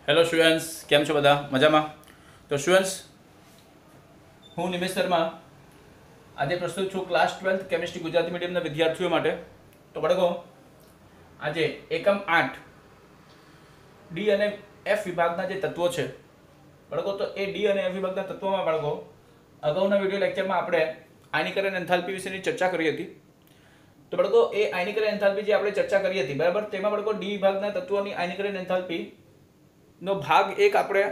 Hello students, કેમ છો બધા? મજામાં? તો સ્ટુડન્ટ્સ, હું નિમેશ શર્મા આજે પ્રસ્તુત છું ક્લાસ 12 કેમિસ્ટ્રી ગુજરાતી મીડિયમના વિદ્યાર્થીઓ માટે. તો બાળકો, આજે એકમ 8 ડી અને એફ વિભાગના જે તત્વો છે બાળકો, તો એ ડી અને એફ વિભાગના તત્વોમાં બાળકો અગાઉના વિડીયો લેક્ચરમાં આપણે આયનીકરણ એન્થાલ્પી વિશેની ચર્ચા કરી હતી. તો બાળકો, એ આયનીકરણ એન્થાલ્પી જે આપણે ચર્ચા કરી હતી બરાબર, તેમાં બાળકો ડી વિભાગના તત્વોની આયનીકરણ એન્થાલ્પી નો ભાગ 1 આપણે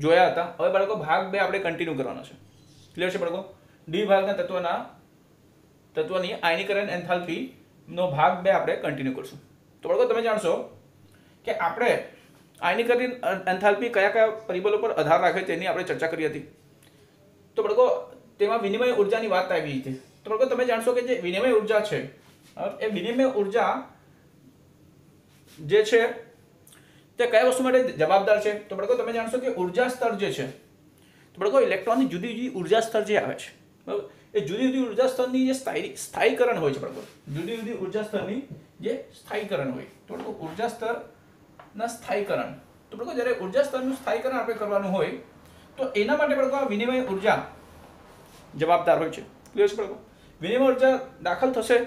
જોયા હતા. હવે બાળકો ભાગ 2 આપણે કન્ટિન્યુ કરવાનો છે. ક્લિયર છે બાળકો? ડી વિભાગના તત્વની આયનીકરણ એન્થાલ્પી નો ભાગ 2 આપણે કન્ટિન્યુ કરશું. તો બાળકો, તમે જાણશો કે આપણે આયનીકરણ એન્થાલ્પી કયા કયા પરિબળો પર આધાર રાખે તેની આપણે ચર્ચા કરી હતી. તો બાળકો, તેમાં વિનિમય ઉર્જાની વાત આવી હતી. તો બાળકો, તમે જાણશો કે જે વિનિમય ઉર્જા છે એ વિનિમય ઉર્જા જે છે તે કયા વસ્તુ માટે જવાબદાર છે? તો બાળકો, તમે જાણશો કે ઉર્જા સ્તર જે છે, તો બાળકો ઇલેક્ટ્રોનની જુદી જુદી ઉર્જા સ્તર જે આવે છે બરાબર, એ જુદી જુદી ઉર્જા સ્તરની જે સ્થાયીકરણ હોય છે બાળકો, જુદી જુદી ઉર્જા સ્તરની જે સ્થાયીકરણ હોય, તો બાળકો ઉર્જા સ્તરના સ્થાયીકરણ, તો બાળકો જ્યારે ઉર્જા સ્તરનું સ્થાયીકરણ આપણે કરવાનું હોય તો એના માટે બાળકો આ વિનિમય ઉર્જા જવાબદાર હોય છે. ક્લિયર છે બાળકો? વિનિમય ઉર્જા દાખલ થશે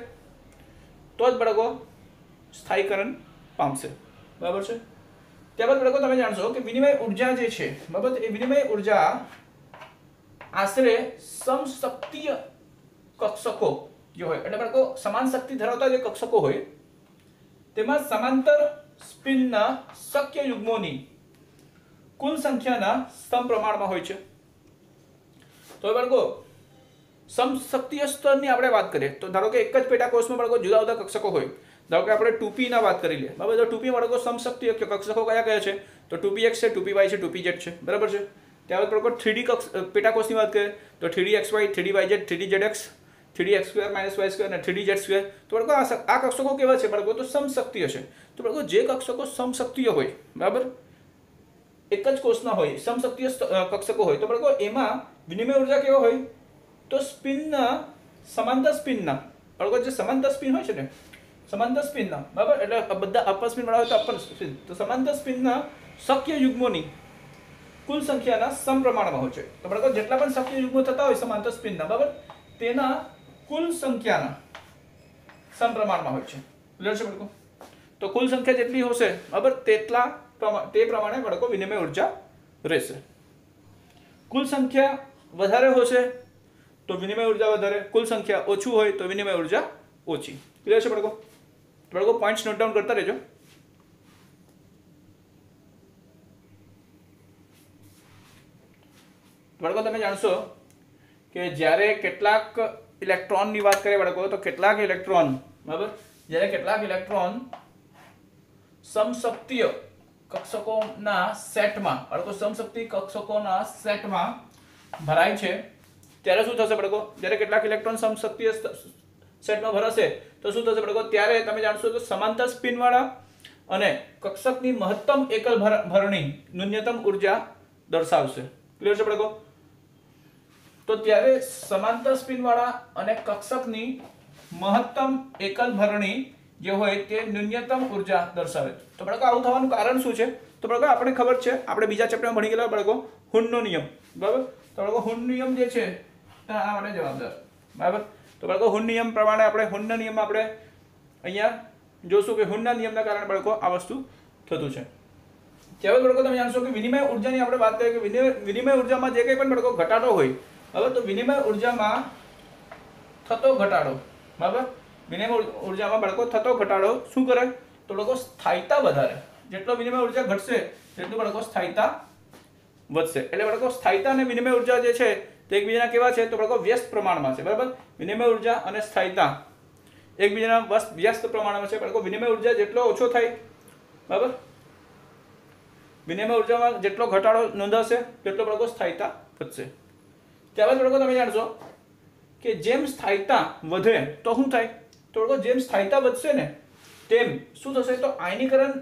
તો જ બાળકો સ્થાયીકરણ પામશે. બરાબર છે? ત્યારબાદ બાળકો, તમે જાણશો કે વિનિમય ઉર્જા જે છે બરાબર, એ વિનિમય ઉર્જા આશરે સમશક્તિય કક્ષકો જે હોય, એટલે બાળકો સમાન શક્તિ ધરાવતા જે કક્ષકો હોય તેમાં સમાંતર સ્પિનના શક્ય યુગ્મોની કુલ સંખ્યાના સમપ્રમાણમાં હોય છે. તો બાળકો, સમશક્તિય સ્તરની આપણે વાત કરીએ તો ધારો કે એક જ પેટાકોષમાં બાળકો જુદા જુદા કક્ષકો હોય. ધારો કે આપણે 2p ના વાત કરી લઈએ બરાબર, તો 2p બાળકો સમશક્તિય કક્ષકો કયા કયા છે? તો 2px છે, 2py છે, 2pz છે. બરાબર છે? ત્યારબાદ બાળકો 3d પેટાકોષની વાત કરીએ તો 3dxy, 3dyz, 3dzx, 3dx² - y² અને 3dz². તો બાળકો આ કક્ષકો કેવા છે બાળકો? તો સમશક્તિય છે. તો બાળકો જે કક્ષકો સમશક્તિય હોય બરાબર, એક જ કોષના હોય, સમશક્તિય કક્ષકો હોય, તો બાળકો એમાં વિનિમય ઉર્જા કેવો હોય? તો સ્પિનના સમાંતર સ્પિનના બાળકો, જે સમાંતર સ્પિન હોય છે ને, સમાંતર સ્પિનના બરાબર, એટલે બધા અપર સ્પિન વાળા હોય તો અપર સ્પિન, તો સમાંતર સ્પિનના શક્ય યુગ્મોની કુલ સંખ્યાના સમપ્રમાણમાં હોય છે. તો બાળકો જેટલા પણ શક્ય યુગ્મો થતા હોય સમાંતર સ્પિનના બરાબર, તેના કુલ સંખ્યાના સમપ્રમાણમાં હોય છે. ક્લિયર છે બાળકો? તો કુલ સંખ્યા જેટલી હશે બરાબર તે પ્રમાણે બાળકો વિનિમય ઉર્જા રહેશે. કુલ સંખ્યા વધારે હશે તો વિનિમય ઉર્જા વધારે, કુલ સંખ્યા ઓછું હોય તો વિનિમય ઉર્જા ઓછી. ક્લિયર છે બાળકો? બાળકો પોઈન્ટ્સ નોટ ડાઉન કરતા રહેજો. બાળકો, તમે જાણશો કે જ્યારે કેટલાક ઇલેક્ટ્રોનની વાત કરીએ બાળકો, તો કેટલાક ઇલેક્ટ્રોન બરાબર, જ્યારે કેટલાક ઇલેક્ટ્રોન સમશક્તિય કક્ષકોના સેટમાં બાળકો, સમશક્તિ કક્ષકોના સેટમાં ભરાય છે ત્યારે શું થશે બાળકો? જ્યારે કેટલાક ઇલેક્ટ્રોન સમશક્તિય સેટમાં ભરાશે તો શું થશે બાળકો? ત્યારે તમે જાણશો તો સમાંતર સ્પિન વાળા અને કક્ષકની મહત્તમ એકલ ભરણી ન્યૂનતમ ઉર્જા દર્શાવશે. ક્લિયર છે બાળકો? તો ત્યારે સમાંતર સ્પિન વાળા અને કક્ષકની મહત્તમ એકલ ભરણી જે હોય તે ન્યૂનતમ ઉર્જા દર્શાવે. તો બાળકો આવું થવાનું કારણ શું છે? તો બાળકો આપણે ખબર છે, આપણે બીજા ચેપ્ટરમાં ભણી ગયેલા બાળકો હુનનો નિયમ બરાબર. તો બાળકો હુન નિયમ જે છે આ માટે જવાબદાર બરાબર. તો બાળકો હુન નિયમ પ્રમાણે આપણે હુનના નિયમમાં આપણે અહીંયા જોશું કે હુનના નિયમના કારણે બાળકો આ વસ્તુ થતું છે. ત્યારબાદ બાળકો, તમે જાણશો કે વિનિમય ઉર્જાની આપણે વાત કરીએ કે વિનિમય ઉર્જામાં જે કંઈ પણ બાળકો ઘટાડો હોય બરાબર, તો વિનિમય ઉર્જામાં થતો ઘટાડો બરાબર, વિનિમય ઉર્જામાં બાળકો થતો ઘટાડો શું કરે? તો બાળકો સ્થાયિતા વધારે. જેટલો વિનિમય ઉર્જા ઘટશે તેટલું બાળકો સ્થાયિતા વધશે. એટલે બાળકો સ્થાયિતા અને વિનિમય ઉર્જા જે છે તે એકબીજાના કેવા છે? તો બાળકો વ્યસ્ત પ્રમાણમાં છે બરાબર. વિનિમય ઉર્જા અને સ્થાયિતા એકબીજાના વ્યસ્ત પ્રમાણમાં છે બાળકો. વિનિમય ઉર્જા જેટલો ઓછો થાય બરાબર, વિનિમય ઉર્જામાં જેટલો ઘટાડો નોંધાશે તેટલો બાળકો સ્થાયિતા વધશે. ત્યારબાદ બાળકો, તમે જાણશો કે જેમ સ્થાયિતા વધે તો શું થાય? તો બાળકો જેમ સ્થાયિતા વધશે ને તેમ શું થશે? તો આયનીકરણ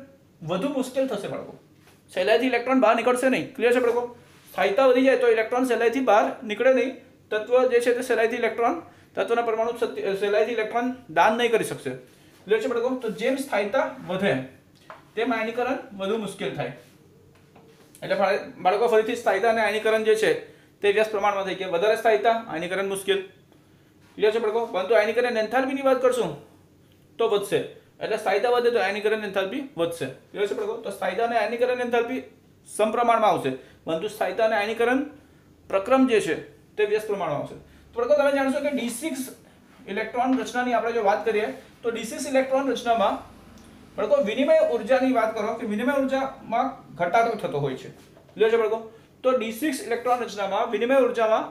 વધુ મુશ્કેલ થશે બાળકો. સહેલાઈથી ઇલેક્ટ્રોન બહાર નીકળશે નહીં. ક્લિયર છે બાળકો? સ્થાયિતા વધી જાય તો ઇલેક્ટ્રોન સહેલાઈથી બહાર નીકળે નહીં. તત્વ જે છે તે સહેલાઈથી ઇલેક્ટ્રોન, તત્વના પરમાણુ સહેલાઈથી ઇલેક્ટ્રોન દાન નહીં કરી શકશે. ક્લિયર છે બાળકો? તો જેમ સ્થાયિતા વધે તેમ આયનીકરણ વધુ મુશ્કેલ થાય. એટલે બાળકો ફરીથી સ્થાયીતા અને આયનીકરણ જે છે તે વ્યસ્ત પ્રમાણમાં થઈ ગયા. વધારે સ્થાયીતા, આયનીકરણ મુશ્કેલ. ક્લિયર છે બાળકો? પરંતુ આયનીકરણ એન્થાલ્પીની વાત કરશું તો વધશે. એટલે સ્થાયીતા વધે તો આયનીકરણ એન્થાલ્પી વધશે. ક્લિયર છે બાળકો? તો સ્થાયીતા અને આયનીકરણ એન્થાલ્પી સમપ્રમાણમાં આવશે, પરંતુ સ્થાયીતા અને આયનીકરણ પ્રક્રમ જે છે તે વ્યસ્ત પ્રમાણમાં આવશે. તો બાળકો તમે જાણશો કે D6 ઇલેક્ટ્રોન રચનાની આપણે જો વાત કરીએ તો D6 ઇલેક્ટ્રોન રચનામાં બાળકો વિનિમય ઉર્જાની વાત કરો કે વિનિમય ઉર્જામાં ઘટાડો થતો હોય છે. ક્લિયર છે બાળકો? તો D6 ઇલેક્ટ્રોન રચનામાં વિનિમય ઉર્જામાં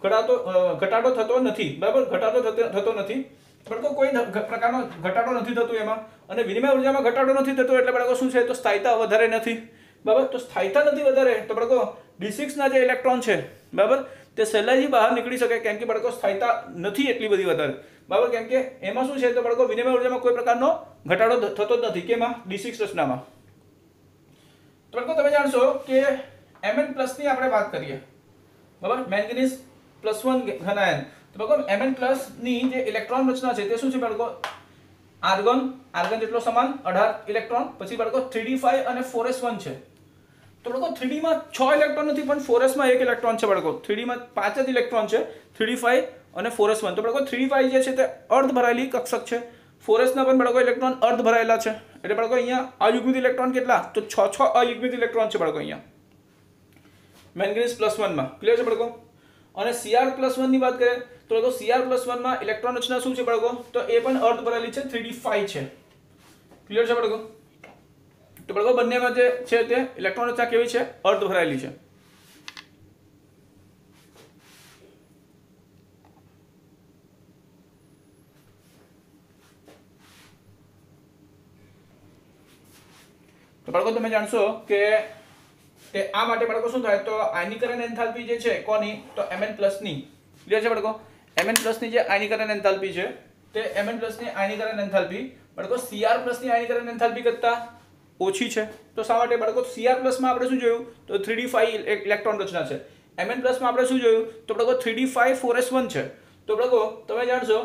ઘટાડો થતો નથી. બરાબર? ઘટાડો થતો નથી બાળકો, કોઈ પ્રકારનો ઘટાડો નથી થતો એમાં. અને વિનિમય ઉર્જામાં ઘટાડો નથી થતો એટલે બાળકો શું છે? તો સ્થાયીતા વધારે નથી. બરાબર? તો સ્થાયીતા નથી વધારે તો બાળકો D6 ના જે ઇલેક્ટ્રોન છે, બરાબર, તે સહેલાઈથી બહાર નીકળી શકે, કેમ કે બાળકો સ્થાયીતા નથી એટલી બધી વધારે. બરાબર? કેમ કે એમાં શું છે? તો બાળકો વિનિમય ઉર્જામાં કોઈ પ્રકારનો ઘટાડો થતો જ નથી. કેમાં? D6 રચનામાં. તો બાળકો તમે જાણશો કે Mn+ ની આપણે વાત કરીએ, બરાબર, મેંગનીઝ +1 ઘનાયન. તો બાળકો Mn+ ની જે ઇલેક્ટ્રોન રચના છે તે શું છે બાળકો? આર્ગન જેટલો સમાન 18 ઇલેક્ટ્રોન, પછી બાળકો 3d5 અને 4s1 છે. તો બાળકો 3d માં 6 ઇલેક્ટ્રોન નથી, પણ 4s માં 1 ઇલેક્ટ્રોન છે બાળકો. 3d માં 5 જ ઇલેક્ટ્રોન છે, 3d5 અને 4s1. તો બાળકો 3d5 જે છે તે અર્ધ ભરાયેલી કક્ષક છે. 4s ના પણ બાળકો ઇલેક્ટ્રોન અર્ધ ભરાયેલા છે. એટલે બાળકો અહીંયા અયુગ્મિત ઇલેક્ટ્રોન કેટલા? તો 6 અયુગ્મિત ઇલેક્ટ્રોન છે બાળકો અહીંયા મેંગનીઝ +1 માં. ક્લિયર છે બાળકો? અને Cr+1 ની વાત કરીએ તો બાળકો Cr+1 માં ઇલેક્ટ્રોન રચના શું છે બાળકો? તો એ પણ અર્ધ ભરાયેલી છે, 3d5 છે. ક્લિયર છે બાળકો? તો બાળકો બંનેમાં જે છે તે ઇલેક્ટ્રોન રચના કેવી છે? અર્ધ ભરાયેલી છે. તો બાળકો તમે જાણશો કે તે આ માટે બાળકો શું થાય? તો આયનીકરણ એન્થાલ્પી જે છે કોની? તો Mn+ ની. ક્લિયર છે બાળકો? Mn+ ની જે આયનીકરણ એન્થાલ્પી છે તે Mn+ ની આયનીકરણ એન્થાલ્પી બાળકો Cr+ ની આયનીકરણ એન્થાલ્પી કરતા ઓછી છે. તો શા માટે બાળકો? Cr+ માં આપણે શું જોયું? તો 3d5 ઇલેક્ટ્રોન રચના છે. Mn+ માં આપણે શું જોયું? તો બાળકો 3d5 4s1 છે. તો બાળકો તમે જાણશો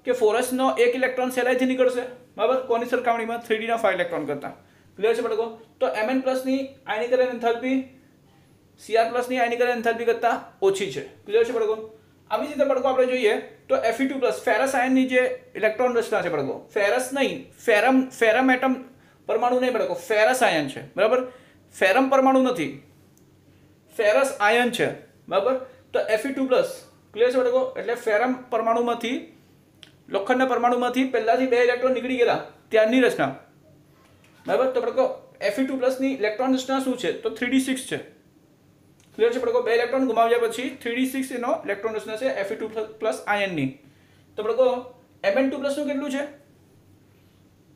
કે 4s નો એક ઇલેક્ટ્રોન સહેલાઈથી નીકળશે, બરાબર, કોની સરખામણીમાં? 3d ના 5 ઇલેક્ટ્રોન કરતા. ક્લિયર છે બાળકો? તો Mn+ ની આયનીકરણ એન્થાલ્પી Cr+ ની આયનીકરણ એન્થાલ્પી કરતા ઓછી છે. ક્લિયર છે બાળકો? આવી જ રીતે બાળકો આપણે જોઈએ તો Fe2+ ફેરસ આયનની જે ઇલેક્ટ્રોન રચના છે બાળકો, ફેરસ નહીં, ફેરમ એટમ પરમાણુ નહીં બાળકો, ફેરસ આયન છે. બરાબર? ફેરમ પરમાણુ નથી, ફેરસ આયન છે. બરાબર? તો Fe2+. ક્લિયર છે બાળકો? એટલે ફેરમ પરમાણુમાંથી, લોખંડના પરમાણુમાંથી પહેલાથી 2 ઇલેક્ટ્રોન નીકળી ગયા ત્યારની રચના. બરાબર? તો બાળકો Fe2+ ની ઇલેક્ટ્રોન રચના શું છે? તો 3d6 છે. ક્લિયર છે બાળકો? 2 ઇલેક્ટ્રોન ગુમાવ્યા પછી 3d6 એનો ઇલેક્ટ્રોન રચના છે Fe2+ આયનની. તો બાળકો Mn2+ નું કેટલું છે?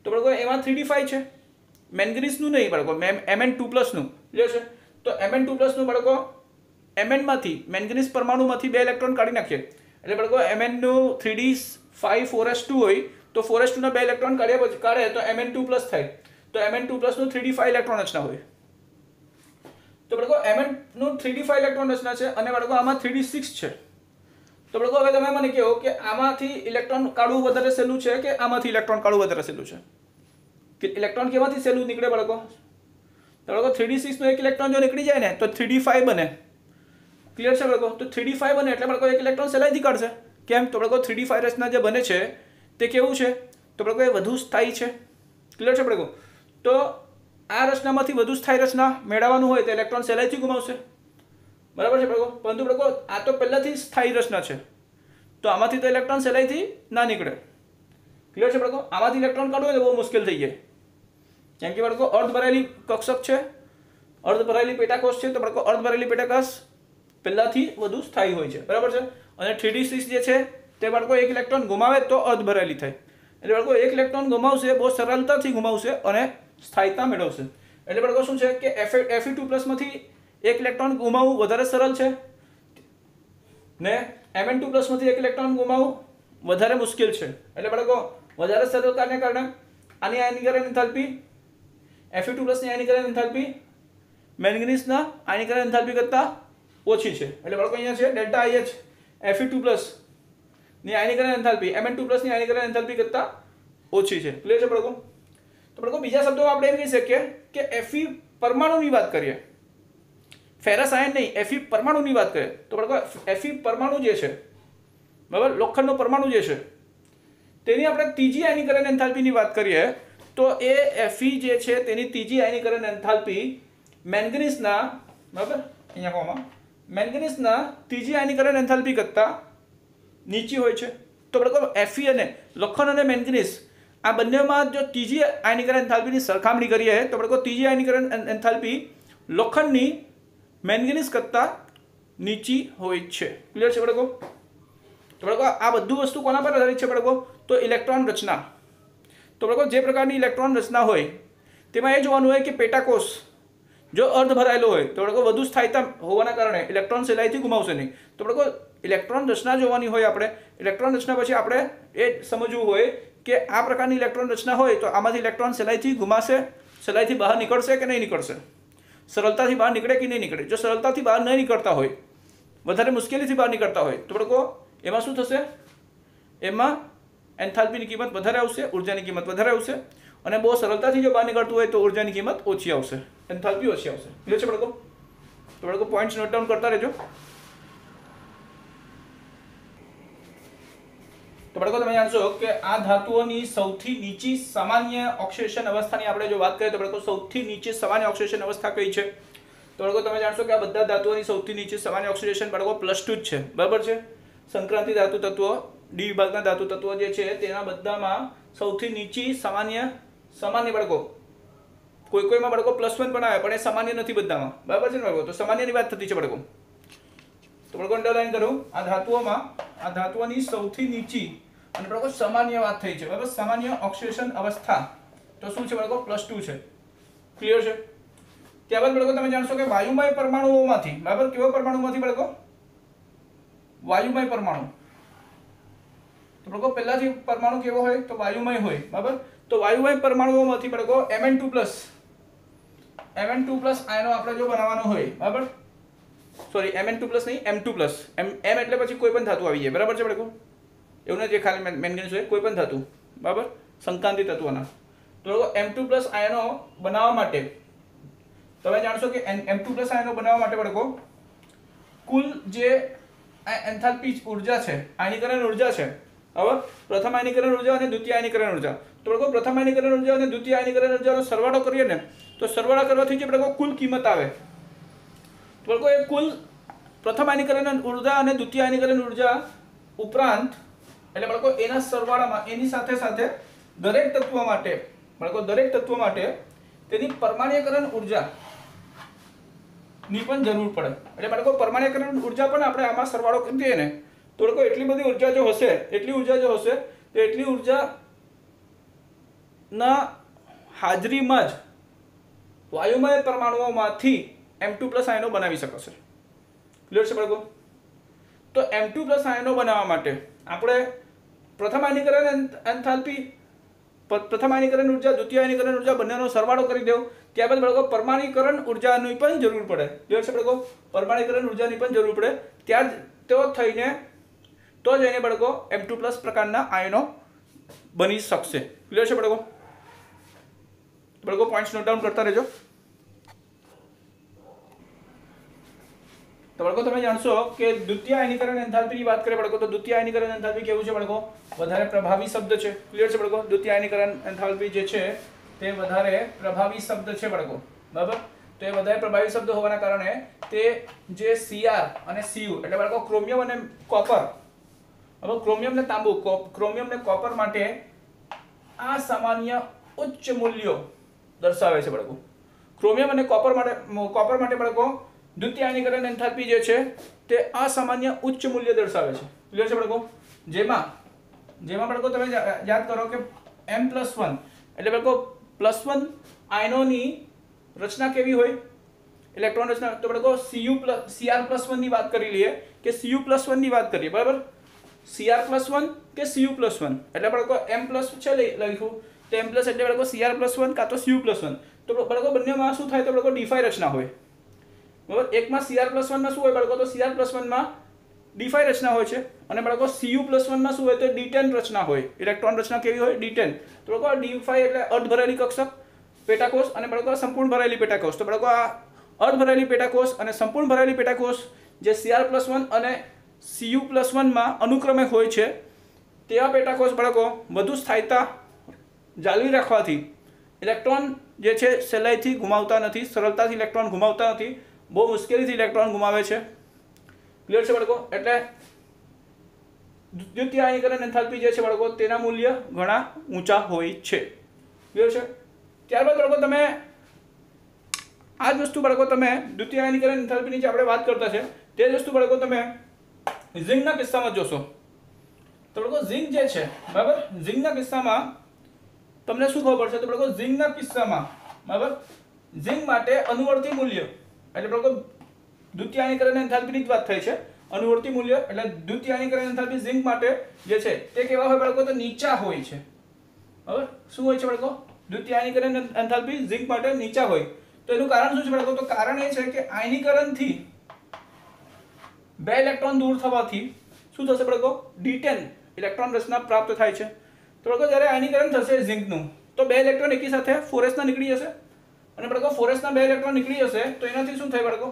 તો બાળકો એમાં 3d5 છે. મેંગનીઝનું નહીં બાળકો, Mn2+ નું. ક્લિયર છે? તો Mn2+ નું બાળકો Mn માંથી, મેંગનીઝ પરમાણુમાંથી 2 ઇલેક્ટ્રોન કાઢી નાખીએ એટલે બાળકો Mn નું 3d5 4s2 હોય તો 4s2 ના 2 ઇલેક્ટ્રોન કાઢે તો Mn2+ થાય. તો Mn2+ નું 3d5 ઇલેક્ટ્રોન રચના હોય. તો બાળકો Mn નું 3d5 ઇલેક્ટ્રોન રચના છે અને બાળકો આમાં 3d6 છે. તો બાળકો હવે તમે મને કહો કે આમાંથી ઇલેક્ટ્રોન કાઢવું વધારે સહેલું છે કે આમાંથી ઇલેક્ટ્રોન કાઢવું વધારે સહેલું છે? કે ઇલેક્ટ્રોન કેમાંથી સહેલું નીકળે બાળકો? તો બાળકો 3d6 નો એક ઇલેક્ટ્રોન જો નીકળી જાય ને તો 3d5 બને. ક્લિયર છે બાળકો? તો 3d5 બને એટલે બાળકો એક ઇલેક્ટ્રોન સહેલાઈથી કાઢશે. કેમ? તો બાળકો 3d5 રચના જે બને છે તે કેવું છે? તો બાળકો એ વધુ સ્થાયી છે. ક્લિયર છે બાળકો? તો આ રચનામાંથી વધુ સ્થાયી રચના મેળવવાનું હોય તો ઇલેક્ટ્રોન સહેલાઈથી ગુમાવશે. બરાબર છે બાળકો? પરંતુ બાળકો આ તો પહેલાથી સ્થાયી રચના છે તો આમાંથી તો ઇલેક્ટ્રોન સહેલાઈથી ના નીકળે. ક્લિયર છે બાળકો? આમાંથી ઇલેક્ટ્રોન કાઢવું તો બહુ મુશ્કેલ થઈ જાય, કેમ કે બાળકો અર્ધ ભરાયેલી કક્ષક છે, અર્ધ ભરાયેલી પેટાકોષ છે. તો બાળકો અર્ધ ભરાયેલી પેટાકોષ પહેલાથી વધુ સ્થાયી હોય છે. બરાબર છે? અને 3d6 જે છે તે બાળકો એક ઇલેક્ટ્રોન ગુમાવે તો અર્ધ ભરાયેલી થાય. એટલે બાળકો એક ઇલેક્ટ્રોન ગુમાવશે, બહુ સરળતાથી ગુમાવશે અને સ્થાયીતા મેળવશે. એટલે બાળકો શું છે કે Fe2+ માંથી એક ઇલેક્ટ્રોન ગુમાવવું વધારે સરળ છે ને Mn2+ માંથી એક ઇલેક્ટ્રોન ગુમાવવું વધારે મુશ્કેલ છે. એટલે બાળકો વધારે સરળતાને કારણે આની આયનીકરણ એન્થાલ્પી Fe2+ ની આયનીકરણ એન્થાલ્પી મેંગનીઝના આયનીકરણ એન્થાલ્પી કરતા ઓછી છે. એટલે બાળકો અહીંયા છે ΔIH Fe2+ ની આયનીકરણ એન્થાલ્પી Mn2+ ની આયનીકરણ એન્થાલ્પી કરતા ઓછી છે. ક્લિયર છે બાળકો? તો બાળકો બીજા શબ્દોમાં આપણે એમ કહી શકીએ કે Fe પરમાણુની વાત કરીએ फेरस आयन नहीं, Fe परमाणुनी बात करें तो बाळको Fe परमाणु जे छे बराबर, लोखंडनो परमाणु जे छे तेनी આપણે ત્રીજી આયનીકરણ એન્થાલ્પીની વાત કરીએ તો એ Fe જે છે તેની ત્રીજી આયનીકરણ એન્થાલ્પી મેંગનીઝના બરાબર અહીંયા કોમાં મેંગનીઝના ત્રીજી આયનીકરણ એન્થાલ્પી કરતા નીચી હોય છે। તો બાળકો Fe અને લોખંડ અને મેંગનીઝ આ બંનેમાં જો ત્રીજી આયનીકરણ એન્થાલ્પીની સરખામણી કરીએ તો બાળકો ત્રીજી આયનીકરણ એન્થાલ્પી લોખંડની મેંગનીઝ કરતા નીચી હોય છે। ક્લિયર છે બાળકો? तो बाळको आ बधु वस्तु कोना पर आधारित है बाळको तो इलेक्ट्रॉन रचना। तो बाळको जे प्रकारनी इलेक्ट्रॉन रचना होय तेमां ए जोवानुं होय के पेटाकोष जो अर्ध भरायेलो होय तो बाळको વધુ સ્થાયિતા હોવાના કારણે ઇલેક્ટ્રોન સહેલાઈથી ગુમાવશે નહીં। તો બાળકો ઇલેક્ટ્રોન રચના જોવાની હોય આપણે ઇલેક્ટ્રોન રચના પછી આપણે એ સમજવું હોય કે આ પ્રકારની ઇલેક્ટ્રોન રચના હોય તો આમાંથી ઇલેક્ટ્રોન સહેલાઈથી ગુમાશે, સહેલાઈથી બહાર નીકળશે કે નહીં નીકળશે, સરળતાથી બહાર નીકળે કે નહીં નીકળે। જો સરળતાથી બહાર નહીં નીકળતા હોય, વધારે મુશ્કેલીથી બહાર નીકળતા હોય તો બાળકો એમાં શું થશે? એમાં એન્થાલ્પીની કિંમત વધારે આવશે, ઉર્જાની કિંમત વધારે આવશે અને બહુ સરળતાથી જો બહાર નીકળતું હોય તો ઉર્જાની કિંમત ઓછી આવશે, એન્થાલ્પી ઓછી આવશે। ક્લિયર છે બાળકો? તો બાળકો પોઈન્ટ્સ નોટ ડાઉન કરતા રહેજો। તો બાળકો તમે જાણશો કે આ ધાતુઓની સૌથી નીચી સામાન્ય ઓક્સિડેશન અવસ્થાની આપણે જો વાત કરીએ તો બાળકો સૌથી નીચી સામાન્ય ઓક્સિડેશન અવસ્થા કઈ છે? તો બાળકો તમે જાણશો કે આ બધા ધાતુઓની સૌથી નીચી સામાન્ય ઓક્સિડેશન બાળકો +2 જ છે, બરાબર છે। संक्रांति धातु तत्वों डी विभागना धातु तत्वों जे छे तेना बधामां सौथी नीची सामान्य बाळको कोई बाळको +1 पण आवे पण ए सामान्य नथी बधामां, बराबर छे ने बाळको? तो सामान्यनी वात थती छे बाळको। तो बाळको अंडरलाइन करो आ धातुओनी सौथी नीची अने बाळको सामान्य वात थई छे, बराबर? सामान्य ऑक्सिडेशन अवस्था तो शुं छे बाळको? +2 छे। क्लियर छे? त्याबाद बाळको तमे जाणशो के वायुमय परमाणुओमांथी, बराबर, केवा परमाणुमांथी बाळको? वायुमय परमाणु। तो बाळको पहेलाथी परमाणु केवो होय तो वायुमय होय, बराबर? तो वायुमय परमाणुओमांथी बाळको Mn2+ आयनो आपणे जो बनावવાનો होय, बराबर? सॉरी Mn2+ नहीं M2+, M એટલે પછી કોઈ પણ ધાતુ આવી જાય, બરાબર છે બાળકો? એવું નથી ખાલી મેંગનીઝ હોય, કોઈ પણ ધાતુ, બરાબર, સંક્રાંતિ તત્વોના। તો M2+ આયનો બનાવવા માટે તમે જાણશો કે M2+ આયનો બનાવવા માટે બાળકો કુલ જે एंथाल्पी ऊर्जा है, आयनीकरण ऊर्जा है, बराबर? प्रथम आयनीकरण ऊर्जा और द्वितीय आयनीकरण ऊर्जा। तो बाळको प्रथम आयनीकरण ऊर्जा और द्वितीय आयनीकरण ऊर्जानो सरवाळो करीए ने तो सरवाळा करवाथी जे बाळको कुल किंमत आवे तो बाळको ए कुल प्रथम आयनीकरण ऊर्जा और द्वितीय आयनीकरण ऊर्जा उपरांत એટલે બાળકો એના સરવાળામાં એની સાથે સાથે દરેક તત્વ માટે બાળકો દરેક તત્વ માટે તેની પરમાણ્યકરણ ऊर्जा ની પણ જરૂર પડે। એટલે બાળકો પરમાણ્યકરણ ઊર્જા પણ આપણે આમાં સરવાળો કરી દઈએ ને તો બાળકો એટલી બધી ઊર્જા જો હશે તો એટલી ઊર્જા ના હાજરીમાં જ વાયુમય પરમાણુઓમાંથી M2+ આયનો બનાવી શકાશે। ક્લિયર છે બાળકો? તો M2+ આયનો બનાવવા માટે આપણે પ્રથમ આયનીકરણ એન્થાલ્પી, પ્રથમ આયનીકરણ ऊर्जा, द्वितीय आयनीकरण ऊर्जा બંનેનો સરવાળો કરી દેવો। ત્યારબાદ બાળકો પરમાણ્યકરણ ઊર્જાની પણ જરૂર પડે। ક્લિયર છે બાળકો? પરમાણ્યકરણ ઊર્જાની પણ જરૂર પડે ત્યાર તો થઈને તો જ એને બાળકો M2+ પ્રકારના આયનો બની શકશે। ક્લિયર છે બાળકો? બાળકો પોઈન્ટ્સ નોટ ડાઉન કરતા રહેજો। तो बाळको તમે જાણશો કે દ્વિતીય આયનીકરણ એન્થાલ્પીની વાત કરીએ બાળકો તો દ્વિતીય આયનીકરણ એન્થાલ્પી કેવું છે બાળકો? વધારે પ્રભાવી શબ્દ છે। ક્લિયર છે બાળકો? દ્વિતીય આયનીકરણ એન્થાલ્પી જે છે તે વધારે પ્રભાવી શબ્દ છે બાળકો, બરાબર? તો એ વધારે પ્રભાવી શબ્દ હોવાના કારણે તે જે Cr અને Cu એટલે બાળકો ક્રોમિયમ અને કોપર, હવે ક્રોમિયમ ને તાંબુ, ક્રોમિયમ ને કોપર માટે આ સામાન્ય ઉચ્ચ મૂલ્યો દર્શાવે છે બાળકો। ક્રોમિયમ અને કોપર માટે બાળકો द्वितीय आयनीकरण एंथाल्पी जे छे ते असामान्य उच्च मूल्य दर्शावे छे। क्लियर छे बाळको? जेमा बाळको तमे याद करो के M+1 એટલે બાળકો +1 आयनोनी रचना केवी होय? इलेक्ट्रॉन रचना तो बाळको Cr+1 ની વાત કરી લઈએ કે Cu+1 ની વાત કરીએ, બરાબર? Cr+1 કે Cu+1 એટલે બાળકો M+ છે લખ્યું તો M+ એટલે બાળકો Cr+1 કાં તો Cu+1 તો બાળકો બંનેમાં શું થાય તો બાળકો ડી5 રચના હોય, बराबर? एक में Cr+1 में શું હોય બાળકો તો Cr+1 में D5 रचना હોય છે અને બાળકો Cu+1 में શું હોય તો D10 रचना હોય। इलेक्ट्रॉन रचना केवी હોય? D10। तो बाळको D5 એટલે અર્ધ ભરેલી કક્ષક પેટાકોષ અને બાળકો સંપૂર્ણ ભરેલી પેટાકોષ। તો બાળકો આ અર્ધ ભરાયેલી પેટાકોષ અને સંપૂર્ણ ભરાયેલી પેટાકોષ જે Cr+1 અને Cu+1 માં અનુક્રમે હોય છે તેવા પેટાકોષ બાળકો વધુ સ્થાયીતા જાળવી રાખવાથી ઇલેક્ટ્રોન જે છે સહેલાઈથી ગુમાવતા નથી, સરળતાથી ઇલેક્ટ્રોન ગુમાવતા નથી, બહુ મુશ્કેલીથી ઇલેક્ટ્રોન ગુમાવે છે. ક્લિયર છે બાળકો? એટલે દ્વિતીય આયનીકરણ એન્થાલ્પી જે છે બાળકો તેના મૂલ્ય ઘણા ઊંચા હોય છે. ક્લિયર છે? ત્યારબાદ બાળકો તમે આ જ વસ્તુ બાળકો તમે દ્વિતીય આયનીકરણ એન્થાલ્પીની જે આપણે વાત કરતા છે તે જ વસ્તુ બાળકો તમે ઝિંકના કિસ્સામાં જોશો. તો બાળકો ઝિંક જે છે બરાબર, ઝિંકના કિસ્સામાં તમને શું ખબર પડશે? તો બાળકો ઝિંકના કિસ્સામાં બરાબર ઝિંક માટે અનુવર્તી મૂલ્ય એટલે બાળકો દ્વિતીય આયનીકરણ એન્થાલ્પીની જ વાત થઈ છે. અનુવર્તી મૂલ્ય એટલે દ્વિતીય આયનીકરણ એન્થાલ્પી ઝિંક માટે જે છે તે કેવા હોય બાળકો? તો નીચા હોય છે. બરાબર, શું હોય છે બાળકો? દ્વિતીય આયનીકરણ એન્થાલ્પી ઝિંક માટે નીચા હોય. તો એનું કારણ શું છે બાળકો? તો કારણ એ છે કે આયનીકરણથી 2 ઇલેક્ટ્રોન દૂર થવાથી શું થશે બાળકો? D10 ઇલેક્ટ્રોન રચના પ્રાપ્ત થાય છે. તો બાળકો જ્યારે આયનીકરણ થશે ઝિંકનું તો 2 ઇલેક્ટ્રોન એકી સાથે 4s ના નીકળી જશે અને બાળકો 4s ના 2 ઇલેક્ટ્રોન નીકળી જશે તો એનાથી શું થાય બાળકો?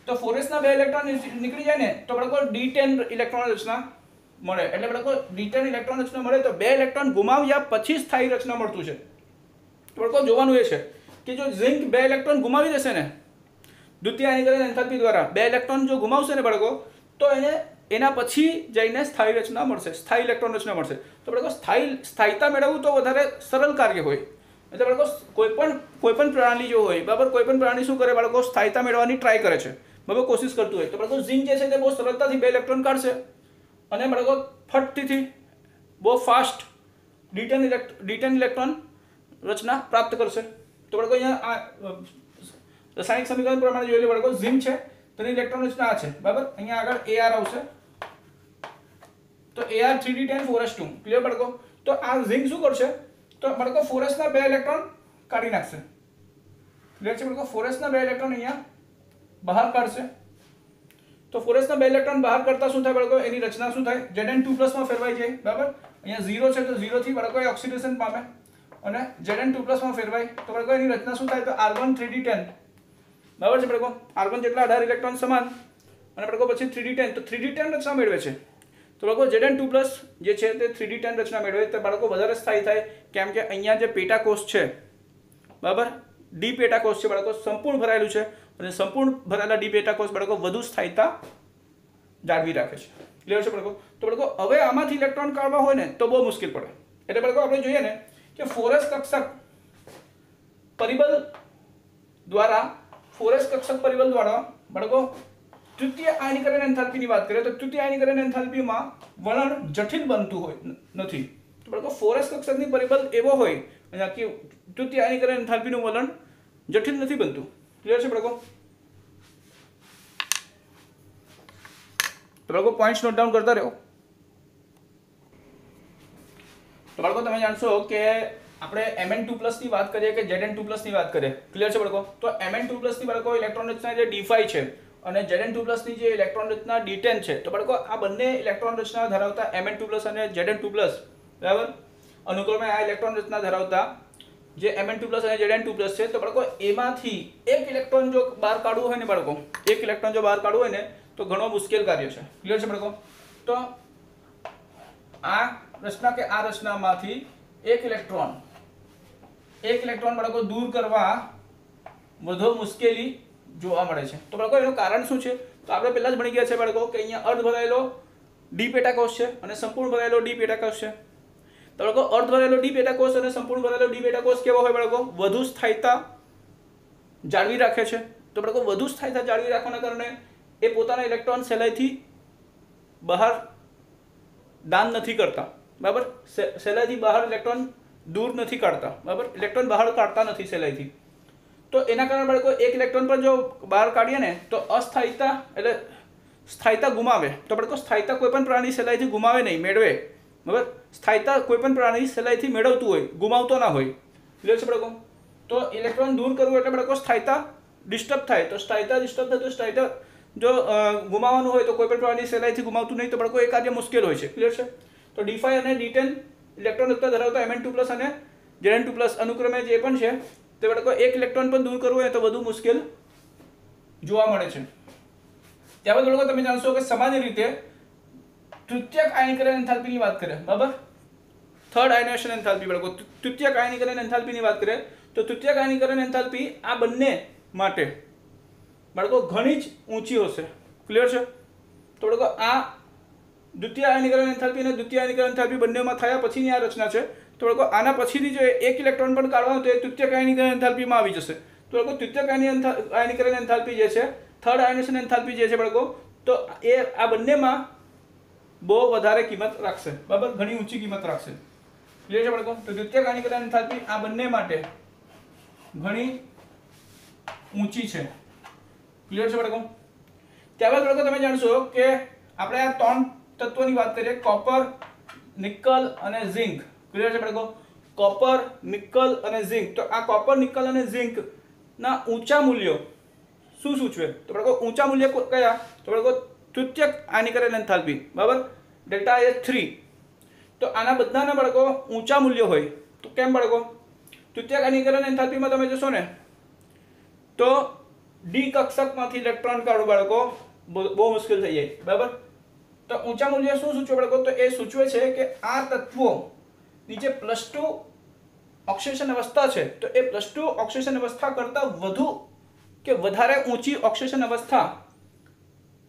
તો 4s ના 2 ઇલેક્ટ્રોન નીકળી જાય ને તો બાળકો D10 ઇલેક્ટ્રોન રચના મળે. એટલે બાળકો D10 ઇલેક્ટ્રોન રચના મળે તો 2 ઇલેક્ટ્રોન ગુમાવ્યા પછી સ્થાયી રચના મળતું છે. તો બાળકો જોવાનું એ છે કે જો ઝિંક 2 ઇલેક્ટ્રોન ગુમાવી દેશે ને દ્વિતીય આયનીકરણ એન્થાલ્પી દ્વારા 2 ઇલેક્ટ્રોન જો ગુમાવશે ને બાળકો તો એને એના પછી જઈને સ્થાયી રચના મળશે, સ્થાયી ઇલેક્ટ્રોન રચના મળશે. તો બાળકો સ્થાયીતા મેળવવું તો વધારે સરળ કાર્ય હોય. એટલે બાળકો કોઈ પણ પ્રાણી જો હોય બરાબર, કોઈ પણ પ્રાણી શું કરે બાળકો? સ્થાયીતા મેળવવાની ટ્રાય કરે છે બરાબર, કોશિશ કરતું હોય. તો બાળકો ઝિંક જે છે તે બહુ સરળતાથી 2 ઇલેક્ટ્રોન કાઢશે અને બાળકો ફટતીથી બહુ ફાસ્ટ D10 ઇલેક્ટ્રોન રચના પ્રાપ્ત કરશે. તો બાળકો અહીંયા આ રાસાયણિક સમીકરણ પ્રમાણે જોઈ લો બાળકો, ઝિંક છે તેની ઇલેક્ટ્રોન રચના આ છે બરાબર. અહીંયા આગળ Ar આવશે તો Ar 3D10 4s2. ક્લિયર બાળકો? તો આ ઝિંક શું કરશે? તો બાળકો 4s ના 2 ઇલેક્ટ્રોન કાઢી નાખશે. ક્લિયર છે બાળકો? 4s ના 2 ઇલેક્ટ્રોન અહીંયા બહાર કાઢશે. તો 4s ના 2 ઇલેક્ટ્રોન બહાર કરતા શું થાય બાળકો? એની રચના શું થાય? Zn2+ માં ફેરવાઈ જાય બરાબર. અહીંયા 0 છે તો 0 થી બાળકો એ ઓક્સિડેશન પામે અને Zn2+ માં ફેરવાય તો બાળકો એની રચના શું થાય? તો R1 3D10 બરાબર છે બાળકો. R1 જેટલા 18 ઇલેક્ટ્રોન સમાન અને બાળકો પછી 3D10 તો 3D10 રચના મેળવે છે. તો બાળકો Zn2+ જે છે તે 3D10 રચના મેળવે તો બાળકો વધારે સ્થાયી થાય. કેમ કે અહીંયા જે પેટાકોષ છે બરાબર, ડી પેટાકોષ છે બાળકો સંપૂર્ણ ભરાયેલું છે અને સંપૂર્ણ ભરાયેલા ડી પેટાકોષ બાળકો વધુ સ્થાયીતા જાળવી રાખે છે. ક્લિયર છે બાળકો? તો બાળકો હવે આમાંથી ઇલેક્ટ્રોન કાઢવા હોય ને તો બહુ મુશ્કેલ પડે. એટલે બાળકો આપણે જોઈએ ને કે 4s કક્ષક પરિબળ દ્વારા 4s કક્ષક પરિબળ દ્વારા બાળકો તૃતીય આયનીકરણ એન્થાલ્પીની વાત કરીએ તો તૃતીય આયનીકરણ એન્થાલ્પીમાં વલણ જટિલ બનતું હોય નથી. તો બાળકો 4s કક્ષકની પરિબળ એવો હોય અને કે તૃતીય આયનીકરણ એન્થાલ્પીનું વલણ જટિલ નથી બનતું. ક્લિયર છે બાળકો? તો બાળકો પોઈન્ટ્સ નોટ ડાઉન કરતા રહો. તો બાળકો તમે જાણશો કે આપણે Mn2+ ની વાત કરીએ કે Zn2+ ની વાત કરીએ. ક્લિયર છે બાળકો? તો Mn2+ ની બાળકો ઇલેક્ટ્રોન રચના જે D5 છે અને Zn2+ ની જે ઇલેક્ટ્રોન રચના D10 છે. તો બાળકો આ બંને ઇલેક્ટ્રોન રચના ધરાવતા Mn2+ અને Zn2+ બરાબર અનુક્રમે આ ઇલેક્ટ્રોન રચના ધરાવતા જે Mn2+ અને Zn2+ છે તો બાળકો એમાંથી એક ઇલેક્ટ્રોન જો બહાર કાઢવું હોય ને બાળકો, એક ઇલેક્ટ્રોન જો બહાર કાઢવું હોય ને તો ઘણો મુશ્કેલ કાર્ય છે. ક્લિયર છે બાળકો? તો આ રચના કે આ રચનામાંથી એક ઇલેક્ટ્રોન બાળકો દૂર કરવા વધુ મુશ્કેલી જોવા મળે છે. તો બાળકો એનું કારણ શું છે? તો આપણે પહેલા જ ભણી ગયા છે બાળકો કે અહીંયા અર્ધ ભરાયેલો ડી પેટાકોષ છે અને સંપૂર્ણ ભરાયેલો ડી પેટાકોષ છે. તો બાળકો અર્ધ ભરાયેલો ડી પેટાકોષ અને સંપૂર્ણ ભરાયેલો ડી પેટાકોષ કેવો હોય બાળકો? વધુ સ્થાયીતા જાળવી રાખે છે. તો બાળકો વધુ સ્થાયીતા જાળવી રાખવાના કારણે એ પોતાના ઇલેક્ટ્રોન સહેલાઈથી બહાર દાન નથી કરતા બરાબર, સહેલાઈથી બહાર ઇલેક્ટ્રોન દૂર નથી કાઢતા બરાબર, ઇલેક્ટ્રોન બહાર કાઢતા નથી સહેલાઈથી. તો એના કારણે બાળકો એક ઇલેક્ટ્રોન પણ જો બહાર કાઢીએ ને તો અસ્થાયીતા એટલે સ્થાયીતા ગુમાવે. તો બાળકો સ્થાયીતા કોઈ પણ પ્રાણી સહેલાઈથી ગુમાવે નહીં, મેળવે બરાબર. સ્થાયીતા કોઈ પણ પ્રાણી સહેલાઈથી મેળવતું હોય, ગુમાવતો ના હોય. ક્લિયર છે બાળકો? તો ઇલેક્ટ્રોન દૂર કરવું એટલે બાળકો સ્થાયીતા ડિસ્ટર્બ થાય. તો સ્થાયીતા ડિસ્ટર્બ થાય તો સ્થાયીતા જો ગુમાવવાનું હોય તો કોઈ પણ પ્રાણી સહેલાઈથી ગુમાવતું નહીં તો બાળકો એ કાર્ય મુશ્કેલ હોય છે. ક્લિયર છે? તો D5 અને D10 ઇલેક્ટ્રોન રચના ધરાવતા Mn2+ અને Zn2+ અનુક્રમે જે પણ છે તે બાળકો એક ઇલેક્ટ્રોન પણ દૂર કરવું હોય તો વધુ મુશ્કેલ જોવા મળે છે. ત્યારબાદ બાળકો તમે જાણશો કે સામાન્ય રીતે તૃતીયક આયનીકરણ એન્થાલ્પીની વાત કરીએ, બરાબર, થર્ડ આયનાઇઝેશન એન્થાલ્પી બાળકો, તૃતીયક આયનીકરણ એન્થાલ્પીની વાત કરીએ તો તૃતીયક આયનીકરણ એન્થાલ્પી આ બંને માટે બાળકો ઘણી જ ઊંચી હશે. ક્લિયર છે? તો બાળકો આ દ્વિતીય આયનીકરણ એન્થાલ્પી અને દ્વિતીય આયનીકરણ એન્થાલ્પી બંનેમાં થયા પછીની આ રચના છે. તો બાળકો આના પછીથી જો એક ઇલેક્ટ્રોન પણ કાઢવાનો તો એ તૃતીયક આયનીકરણ એન્થાલ્પીમાં આવી જશે. તો બાળકો તૃતીયક આયનીકરણ એન્થાલ્પી જે છે, થર્ડ આયનાઇઝેશન એન્થાલ્પી જે છે બાળકો, તો એ આ બંનેમાં બહુ વધારે કિંમત રાખશે, બરાબર, ઘણી ઊંચી કિંમત રાખશે. ક્લિયર છે બાળકો? તો દ્વિતીયક આયનીકરણ એન્થાલ્પી આ બંને માટે ઘણી ઊંચી છે. ક્લિયર છે બાળકો? ત્યારબાદ બાળકો તમે જાણશો કે આપણે આ ત્રણ તત્વોની વાત કરીએ, કોપર, નિકલ અને ઝિંક. ક્લિયર છે બાળકો? કોપર, નિકલ અને ઝિંક. તો આ કોપર, નિકલ અને ઝિંક ના ઊંચા મૂલ્યો શું સૂચવે? તો બાળકો ઊંચા મૂલ્ય કયા? તો બાળકો તૃતીયક આયનીકરણ એન્થાલ્પી, બરાબર, ડેલ્ટા એ 3. તો આના બધાના બાળકો ઊંચા મૂલ્યો હોય. તો કેમ બાળકો? તૃતીયક આયનીકરણ એન્થાલ્પીમાં તમે જોશો ને તો ડી કક્ષકમાંથી ઇલેક્ટ્રોન કાઢવું બાળકો બહુ મુશ્કેલ થઈ જાય, બરાબર. તો ઊંચા મૂલ્ય શું સૂચવે બાળકો? તો એ સૂચવે છે કે આ તત્વો નીચે +2 ઓક્સિડેશન અવસ્થા છે તો એ +2 ઓક્સિડેશન અવસ્થા કરતાં વધુ કે વધારે ઊંચી ઓક્સિડેશન અવસ્થા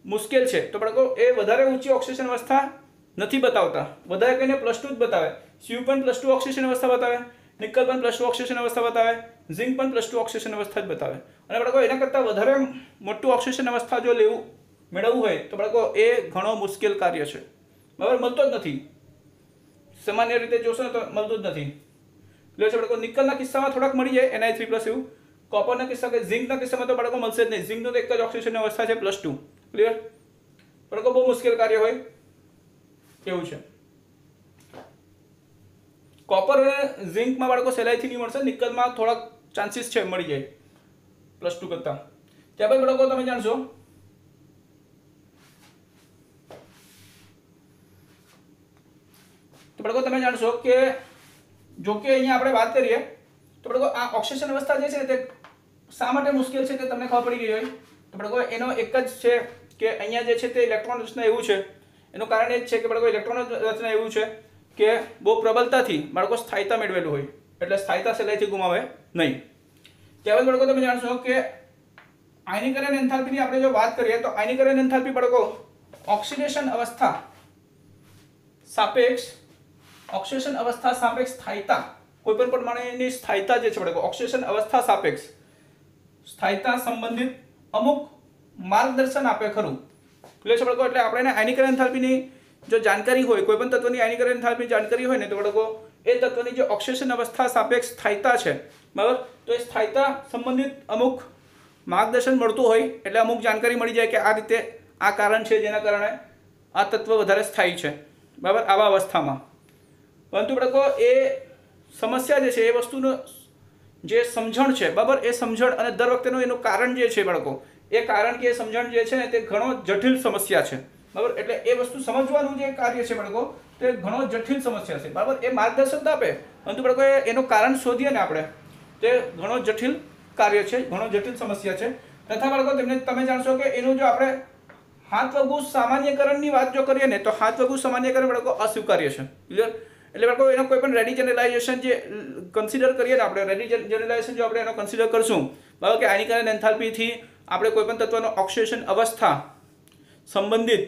મુશ્કેલ છે. તો બાળકો એ વધારે ઊંચી ઓક્સિડેશન અવસ્થા નથી બતાવતા, વધારે કહીને +2 જ બતાવે. Cu પણ +2 ઓક્સિડેશન અવસ્થા બતાવે, નિકલ પણ +2 ઓક્સિડેશન અવસ્થા બતાવે, ઝિંક પણ +2 ઓક્સિડેશન અવસ્થા જ બતાવે. અને બાળકો એના કરતાં વધારે મોટું ઓક્સિડેશન અવસ્થા જો મેળવવું હોય તો બાળકો એ ઘણો મુશ્કેલ કાર્ય છે, બરાબર, મળતો જ નથી. સામાન્ય રીતે જોશો ને તો મળતું જ નથી. એટલે છે બાળકો નિકલના કિસ્સામાં થોડાક મળી જાય Ni3+ એવું, કોપરના કિસ્સા કે ઝિંકના કિસ્સામાં તો બાળકો મળશે જ નહીં. ઝિંકનો તો એક જ ઓક્સિડેશન અવસ્થા છે +2. ક્લિયર? બાળકો બહુ મુશ્કેલ કાર્ય હોય એવું છે. કોપર અને ઝિંકમાં બાળકો સહેલાઈથી નહીં મળશે, નિકલમાં થોડાક ચાન્સીસ છે મળી જાય +2 કરતા. ત્યારબાદ બાળકો તમે જાણશો તો બાળકો તમે જાણશો કે જો કે અહીંયા આપણે વાત કરીએ તો બાળકો આ ઓક્સિડેશન અવસ્થા જે છે તે શા માટે મુશ્કેલ છે તે તમને ખબર પડી ગઈ હોય. તો બાળકો એનો એક જ છે કે અહીંયા જે છે તે ઇલેક્ટ્રોન રચના એવું છે, એનું કારણ એ જ છે કે બાળકો ઇલેક્ટ્રોન રચના એવું છે કે બહુ પ્રબળતાથી બાળકો સ્થાયીતા મેળવેલું હોય, એટલે સ્થાયીતા સહેલાઈથી ગુમાવે નહીં. ત્યારબાદ બાળકો તમે જાણશો કે આયનીકરણ એન્થાલ્પીની આપણે જો વાત કરીએ તો આયનીકરણ એન્થાલ્પી બાળકો ઓક્સિડેશન અવસ્થા સાપેક્ષ સ્થાયીતા, કોઈપણ પરમાણુની સ્થાયીતા જે છે બાળકો ઓક્સિડેશન અવસ્થા સાપેક્ષ સ્થાયીતા સંબંધિત અમુક માર્ગદર્શન આપે ખરું. એટલે છે બાળકો એટલે આપણે આયનીકરણ એન્થાલ્પીની જો જાણકારી હોય, કોઈપણ તત્વની આયનીકરણ એન્થાલ્પીની જાણકારી હોય ને તો બાળકો એ તત્વની જે ઓક્સિડેશન અવસ્થા સાપેક્ષ સ્થાયીતા છે, બરાબર, તો એ સ્થાયીતા સંબંધિત અમુક માર્ગદર્શન મળતું હોય એટલે અમુક જાણકારી મળી જાય કે આ રીતે આ કારણ છે જેના કારણે આ તત્વ વધારે સ્થાયી છે, બરાબર, આવા અવસ્થામાં. પરંતુ બાળકો એ સમસ્યા જે છે એ વસ્તુનો જે સમજણ છે, બરાબર, એ સમજણ અને દર વખતેનું એનું કારણ જે છે બાળકો એ કારણ કે સમજણ જે છે ને તે ઘણો જટિલ સમસ્યા છે, બરાબર. એટલે એ વસ્તુ સમજવાનું જે કાર્ય છે બાળકો તે ઘણો જટિલ સમસ્યા છે, બરાબર. એ માર્ગદર્શન તો આપે પરંતુ બાળકો એનું કારણ શોધીએ ને આપણે તે ઘણો જટિલ કાર્ય છે, ઘણો જટિલ સમસ્યા છે. તથા બાળકો તમે જાણશો કે એનું જો આપણે હાથવગુ સામાન્યકરણની વાત જો કરીએ ને તો હાથવગુ સામાન્યકરણ બાળકો અસ્વીકાર્ય છે. ક્લિયર? એટલે બાળકો એનો કોઈ પણ રેડી જનરલાઇઝેશન જે કન્સિડર કરીએ ને આપણે રેડી જનરલાઇઝેશન જો આપણે એનો કન્સિડર કરશું, બરાબર, કે આયનીકરણ એન્થાલ્પીથી આપણે કોઈ પણ તત્વનો ઓક્સિડેશન અવસ્થા સંબંધિત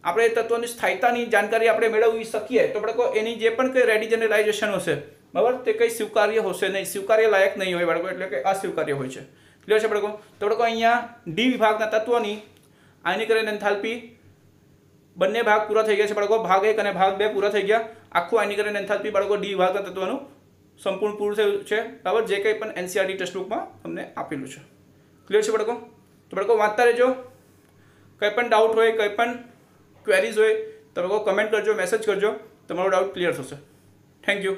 આપણે એ તત્વની સ્થાયીતાની જાણકારી આપણે મેળવી શકીએ તો બાળકો એની જે પણ કંઈ રેડી જનરલાઇઝેશન હશે, બરાબર, તે કંઈ સ્વીકાર્ય હશે નહીં, સ્વીકાર્ય લાયક નહીં હોય બાળકો, એટલે કે અસ્વીકાર્ય હોય છે. ક્લિયર છે બાળકો? તો બાળકો અહીંયા ડી વિભાગના તત્વોની આયનીકરણ એન્થાલ્પી બંને ભાગ પૂરા થઈ ગયા છે બાળકો, ભાગ 1 અને ભાગ 2 પૂરા થઈ ગયા. આખું આયનીકરણ એન્થાલ્પી બાળકો ડી વિભાગના તત્વોનું સંપૂર્ણ પૂરું થયું છે, બરાબર, જે કંઈ પણ NCERT ટેક્સ્ટ બુકમાં તમને આપેલું છે. ક્લિયર છે બાળકો? તો બાળકો વાંચતા રહેજો. કંઈ પણ ડાઉટ હોય, કંઈ પણ ક્વેરીઝ હોય તો બાળકો કમેન્ટ કરજો, મેસેજ કરજો, તમારો ડાઉટ ક્લિયર થશે. Thank you.